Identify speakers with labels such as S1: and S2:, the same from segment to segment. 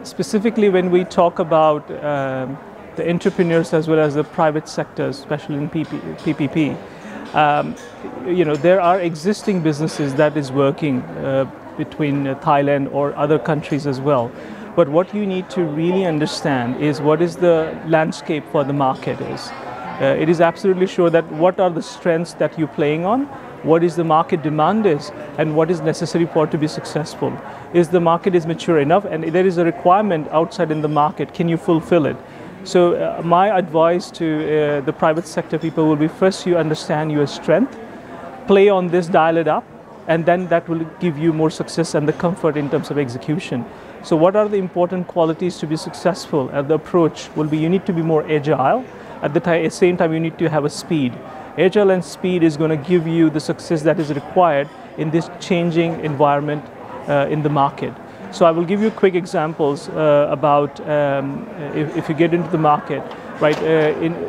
S1: Specifically when we talk about the entrepreneurs as well as the private sector, especially in PPP, there are existing businesses that is working between Thailand or other countries as well. But what you need to really understand is what is the landscape for the market is. It is absolutely sure that what are the strengths that you're playing on, what is the market demand is, and what is necessary for it to be successful. Is the market is mature enough, and there is a requirement outside in the market, can you fulfill it? So my advice to the private sector people will be, first you understand your strength, play on this, dial it up, and then that will give you more success and the comfort in terms of execution. So what are the important qualities to be successful? The approach will be, you need to be more agile. At the same time, you need to have a speed. Agile and speed is going to give you the success that is required in this changing environment in the market. So I will give you quick examples about if you get into the market, right?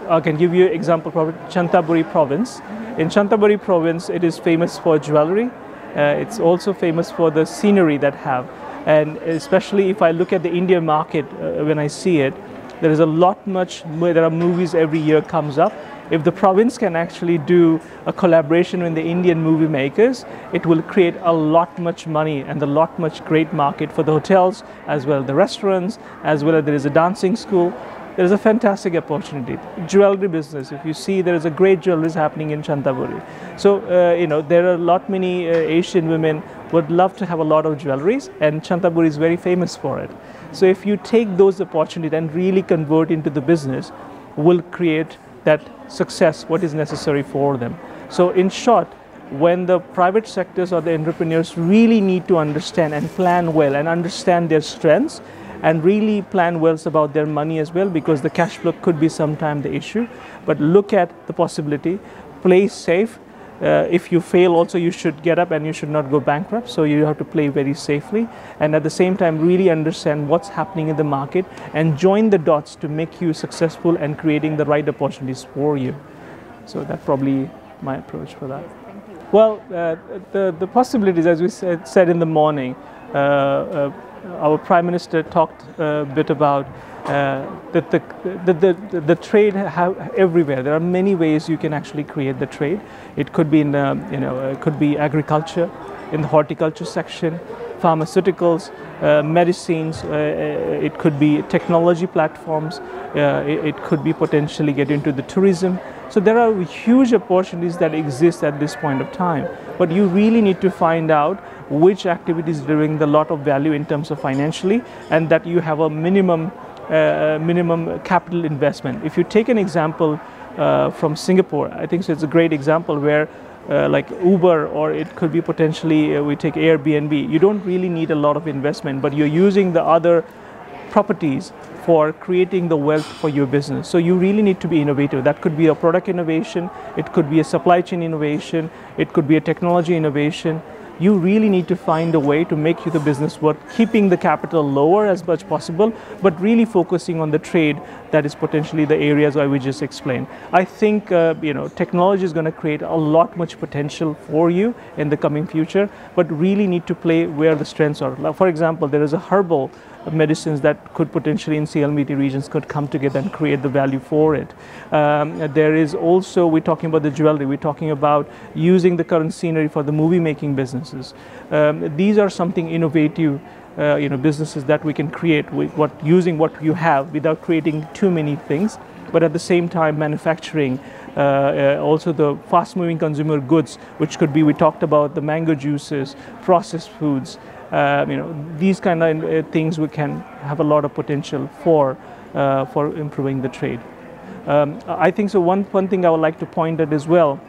S1: I can give you an example from Chantaburi province. In Chantaburi province, it is famous for jewelry. It's also famous for the scenery that have. And especially if I look at the Indian market, when I see it, there is a lot there are movies every year comes up. If the province can actually do a collaboration with the Indian movie makers, it will create a lot much money and a lot much great market for the hotels, as well as the restaurants, as well as there is a dancing school. There is a fantastic opportunity. Jewelry business, if you see, there is a great jewelry happening in Chantaburi. So, there are many Asian women would love to have a lot of jewelries, and Chantaburi is very famous for it. So if you take those opportunities and really convert into the business, will create that success, what is necessary for them. So in short, when the private sectors or the entrepreneurs really need to understand and plan well and understand their strengths and really plan well about their money as well, because the cash flow could be sometime the issue, but look at the possibility, play safe. If you fail also, you should get up and you should not go bankrupt. So you have to play very safely, and at the same time really understand what's happening in the market and join the dots to make you successful and creating the right opportunities for you. So that's probably my approach for that. Well, the possibilities, as we said in the morning, our Prime Minister talked a bit about that the trade everywhere. There are many ways you can actually create the trade. It could be in it could be agriculture, in the horticulture section, pharmaceuticals, medicines. It could be technology platforms. It could be potentially get into the tourism. So there are huge opportunities that exist at this point of time. But you really need to find out which activities bring the lot of value in terms of financially, and that you have a minimum capital investment. If you take an example from Singapore, I think so it's a great example where like Uber, or it could be potentially we take Airbnb. You don't really need a lot of investment, but you're using the other properties for creating the wealth for your business. So you really need to be innovative. That could be a product innovation, it could be a supply chain innovation, it could be a technology innovation. You really need to find a way to make the business work, keeping the capital lower as much possible, but really focusing on the trade that is potentially the areas I we just explained. I think technology is going to create a lot much potential for you in the coming future, but really need to play where the strengths are. Like, for example, there is a herbal medicines that could potentially in CLMVT regions could come together and create the value for it. There is also, we're talking about the jewelry, we're talking about using the current scenery for the movie making businesses. These are something innovative businesses that we can create with using what you have without creating too many things, but at the same time manufacturing also the fast moving consumer goods, which could be, we talked about the mango juices, processed foods. These kind of things we can have a lot of potential for improving the trade. I think so. One thing I would like to point at as well,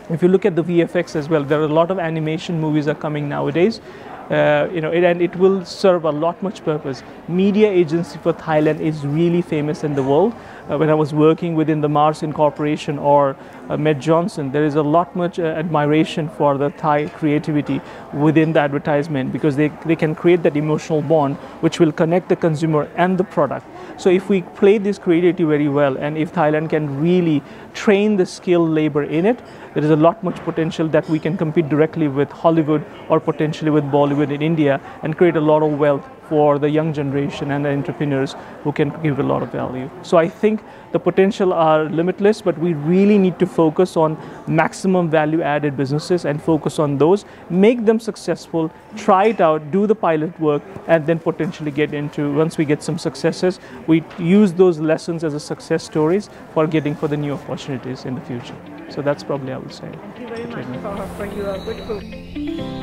S1: if you look at the VFX as well, there are a lot of animation movies are coming nowadays. And it will serve a lot much purpose. Media agency for Thailand is really famous in the world. When I was working within the Mars Incorporation or Med Johnson, there is a lot much admiration for the Thai creativity within the advertisement, because they can create that emotional bond which will connect the consumer and the product. So if we play this creativity very well, and if Thailand can really train the skilled labor in it, there is a lot much potential that we can compete directly with Hollywood or potentially with Bollywood do it in India and create a lot of wealth for the young generation and the entrepreneurs who can give a lot of value. So I think the potential are limitless, but we really need to focus on maximum value added businesses and focus on those, make them successful, try it out, do the pilot work, and then potentially get into, once we get some successes, we use those lessons as a success stories for the new opportunities in the future. So that's probably I would say.
S2: Thank you very much for your good food.